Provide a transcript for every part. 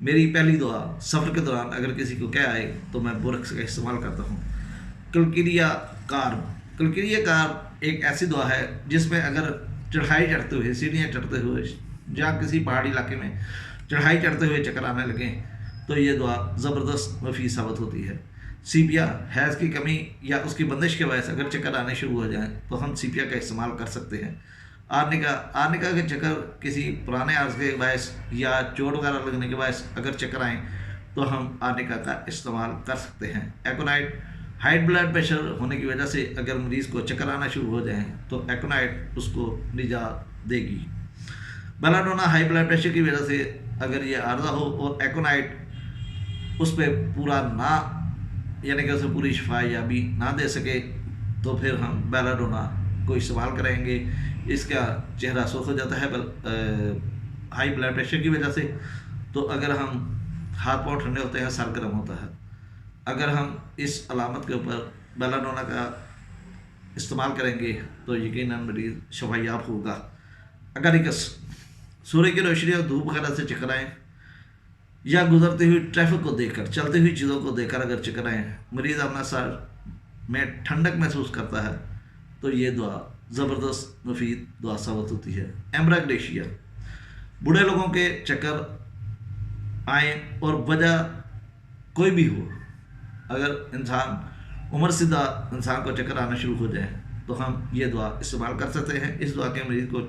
میری پہلی دعا سفر کے دوران اگر کسی کو کیا آئے تو میں بورکس کا استعمال کرتا ہوں۔ کلکیریا کارب، کلکیریا کارب ایک ایسی دعا ہے جس میں اگر چڑھائی چڑھتے ہوئے، سیڑھیاں چڑھتے ہوئے یا کسی پہاڑی علاقے میں چڑھائی چڑھتے ہوئے چکر آنے لگیں تو یہ دعا زبردست مفید ثابت ہوتی ہے۔ سیپیا، حیض کی کمی یا اس کی بندش کے باعث اگر چکر آنے شروع ہو جائیں تو ہم سیپیا کا استعمال کر سکتے ہیں۔ آرنکا کے چکر کسی پرانے عرض کے باعث یا چوٹ وغیرہ لگنے کے باعث اگر چکر آئیں تو ہم آرنکا کا استعمال کر سکتے ہیں۔ ایکونائٹ، ہائی بلڈ پریشر ہونے کی وجہ سے اگر مریض کو چکر آنا شروع ہو جائیں تو ایکونائٹ اس کو نجات دے گی۔ بیلاڈونا، ہائی بلڈ پریشر کی وجہ سے اگر یہ عارضہ ہو اور ایکونائٹ اس پہ پورا نہ، یعنی کہ اسے پوری شفا یابی نہ دے سکے تو پھر ہم بیلاڈونا کو استعمال کریں گے۔ اس کا چہرہ سرخ ہو جاتا ہے ہائی بلڈ پریشر کی وجہ سے، تو اگر ہم ہاتھ پاؤں ٹھنڈے ہوتے ہیں، سر گرم ہوتا ہے، اگر ہم اس علامت کے اوپر بیلاڈونا کا استعمال کریں گے تو یقیناً مریض شفا یاب ہوگا۔ اگاریکس، سورج کی روشنی اور دھوپ وغیرہ سے چکر آئیں یا گزرتی ہوئی ٹریفک کو دیکھ کر، چلتی ہوئی چیزوں کو دیکھ کر اگر چکر آئیں، مریض اپنا سر میں ٹھنڈک محسوس کرتا ہے تو یہ دعا زبردست مفید دعا ثابت ہوتی ہے۔ ایمبراگریشیا، بوڑھے لوگوں کے چکر آئیں اور وجہ کوئی بھی ہو، اگر انسان عمر سدھا انسان کو چکر آنا شروع ہو جائے تو ہم یہ دعا استعمال کر سکتے ہیں۔ اس دعا کے مریض کو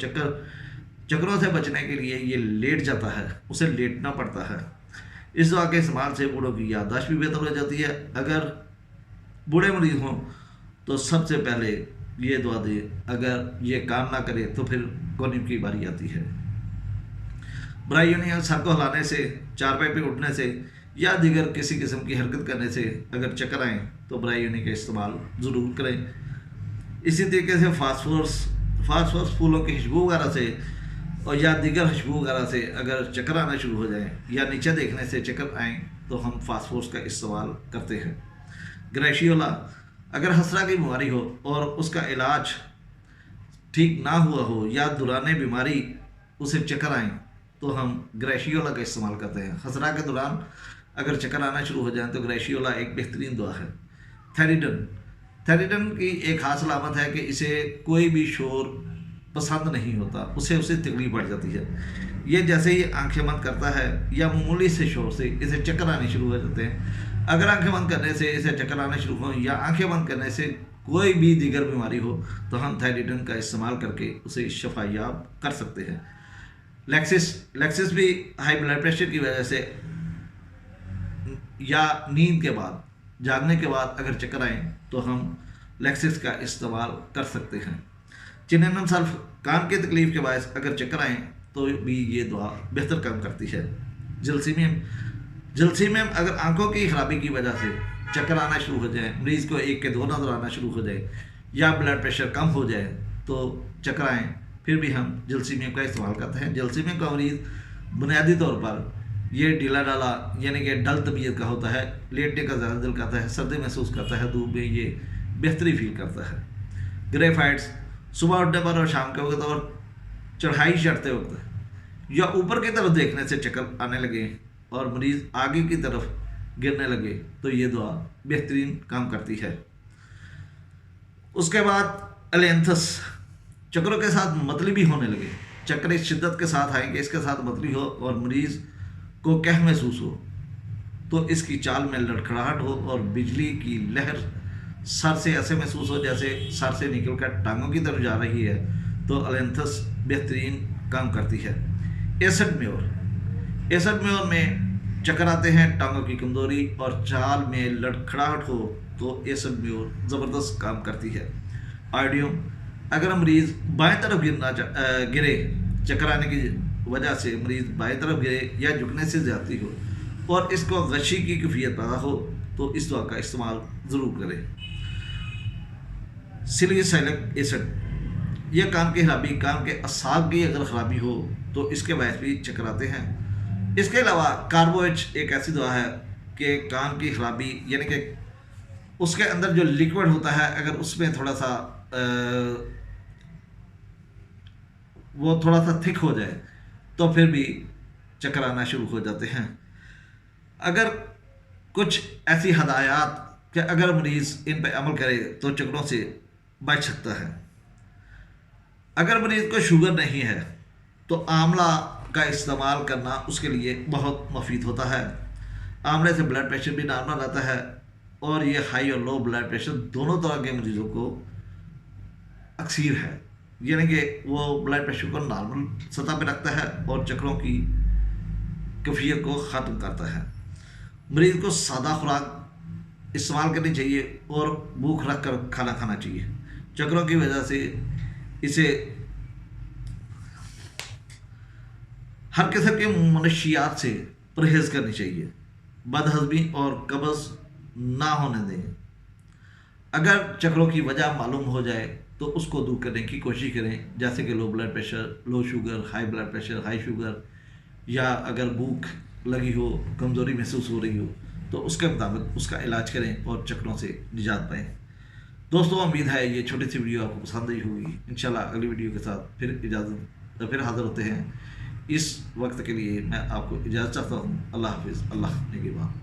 چکروں سے بچنے کے لیے یہ لیٹ جاتا ہے، اسے لیٹنا پڑتا ہے۔ اس دعا کے استعمال سے بوڑھوں کی یادداشت بھی بہتر ہو جاتی ہے۔ اگر بوڑھے مریض ہوں تو سب سے پہلے یہ دعا دے، اگر یہ کام نہ کرے تو پھر کونیم کی باری آتی ہے۔ برائیونیا، سر کو ہلانے سے، چارپائی پہ اٹھنے سے یا دیگر کسی قسم کی حرکت کرنے سے اگر چکر آئیں تو برائیونی کا استعمال ضرور کریں۔ اسی طریقے سے فاسفورس پھولوں کی خوشبو وغیرہ سے اور یا دیگر خوشبو وغیرہ سے اگر چکر آنا شروع ہو جائیں یا نیچے دیکھنے سے چکر آئیں تو ہم فاسفورس کا استعمال کرتے ہیں۔ گریشیولا، اگر حسرہ کی بیماری ہو اور اس کا علاج ٹھیک نہ ہوا ہو یا دوران بیماری اسے چکر آئیں تو ہم گریشیولا کا استعمال کرتے ہیں۔ حسرہ کے دوران اگر چکر آنا شروع ہو جائیں تو گریشیولا ایک بہترین دعا ہے۔ تھیریڈن کی ایک خاص علامت ہے کہ اسے کوئی بھی شور پسند نہیں ہوتا، اسے تکلیف بڑھ جاتی ہے۔ یہ جیسے ہی آنکھیں بند کرتا ہے یا معمولی سے شور سے اسے چکر آنے شروع ہو جاتے ہیں۔ اگر آنکھیں بند کرنے سے اسے چکر آنے شروع ہوں یا آنکھیں بند کرنے سے کوئی بھی دیگر بیماری ہو تو ہم تھائریڈن کا استعمال کر کے اسے شفا یاب کر سکتے ہیں۔ لیکسس بھی ہائی بلڈ پریشر کی وجہ سے یا نیند کے بعد، جاگنے کے بعد اگر چکر آئیں تو ہم لیکسس کا استعمال کر سکتے ہیں۔ چنینم سلف، کان کی تکلیف کے باعث اگر چکر آئیں تو بھی یہ دعا بہتر کام کرتی ہے۔ جلسیمیم، اگر آنکھوں کی خرابی کی وجہ سے چکر آنا شروع ہو جائے، مریض کو ایک کے دو نظر آنا شروع ہو جائے یا بلڈ پریشر کم ہو جائے تو چکر آئیں، پھر بھی ہم جلسیمیم کا استعمال کرتے ہیں۔ جلسیمیم کا مریض بنیادی طور پر یہ ڈھیلا ڈالا یعنی کہ ڈل طبیعت کا ہوتا ہے، لیٹنے کا زیادہ دل کرتا ہے، سردی محسوس کرتا ہے، دھوپ میں یہ بہتری فیل کرتا ہے۔ گریفائٹس، صبح اٹھنے پر اور شام کے وقت اور چڑھائی چڑھتے وقت یا اوپر کی طرف دیکھنے سے چکر آنے لگے اور مریض آگے کی طرف گرنے لگے تو یہ دعا بہترین کام کرتی ہے۔ اس کے بعد الینتھس، چکروں کے ساتھ متلی بھی ہونے لگے، چکر اس شدت کے ساتھ آئیں کہ اس کے ساتھ متلی ہو اور مریض کو قہر محسوس ہو تو اس کی چال میں لڑکھڑاہٹ ہو اور بجلی کی لہر سر سے ایسے محسوس ہو جیسے سر سے نکل کر ٹانگوں کی طرف جا رہی ہے تو الینتھس بہترین کام کرتی ہے۔ ایسڈ میور میں چکر آتے ہیں، ٹانگوں کی کمزوری اور چال میں لڑکھڑاہٹ ہو تو ایسڈ میور زبردست کام کرتی ہے۔ آئیڈیوم، اگر مریض بائیں طرف گرے، چکر آنے کی وجہ سے مریض بائیں طرف گرے یا جھکنے سے زیادتی ہو اور اس کو غشی کی کیفیت پیدا ہو تو اس دعا کا استعمال ضرور کریں۔ سیلیسیلک ایسڈ، یہ کان کی خرابی، کان کے اعصاب کی اگر خرابی ہو تو اس کے باعث بھی چکر آتے ہیں۔ اس کے علاوہ کاربویج ایک ایسی دعا ہے کہ کان کی خرابی یعنی کہ اس کے اندر جو لیکوڈ ہوتا ہے اگر اس میں تھوڑا سا تھک ہو جائے تو پھر بھی چکر آنا شروع ہو جاتے ہیں۔ اگر کچھ ایسی ہدایات کہ اگر مریض ان پہ عمل کرے تو چکروں سے بچ سکتا ہے۔ اگر مریض کو شوگر نہیں ہے تو آملہ کا استعمال کرنا اس کے لیے بہت مفید ہوتا ہے۔ آملے سے بلڈ پریشر بھی نارمل رہتا ہے، اور یہ ہائی اور لو بلڈ پریشر دونوں طرح کے مریضوں کو اکثیر ہے، یعنی کہ وہ بلڈ پریشر کو نارمل سطح پہ رکھتا ہے اور چکروں کی کیفیت کو ختم کرتا ہے۔ مریض کو سادہ خوراک استعمال کرنی چاہیے اور بھوک رکھ کر کھانا کھانا چاہیے۔ چکروں کی وجہ سے اسے ہر قسم کے منشیات سے پرہیز کرنی چاہیے، بد ہضمی اور قبض نہ ہونے دیں۔ اگر چکروں کی وجہ معلوم ہو جائے تو اس کو دور کرنے کی کوشش کریں، جیسے کہ low blood pressure, low sugar, high blood pressure, high sugar, یا اگر بھوک لگی ہو، کمزوری محسوس ہو رہی ہو تو اس کے مطابق اس کا علاج کریں اور چکروں سے نجات پائیں۔ دوستوں، امید ہے یہ چھوٹی سی ویڈیو آپ کو پسند آئی ہوگی۔ انشاءاللہ اگلی ویڈیو کے ساتھ پھر حاضر ہوتے ہیں۔ اس وقت کے لیے میں آپ کو اجازت چاہتا ہوں۔ اللہ حافظ، اللہ نگہبان۔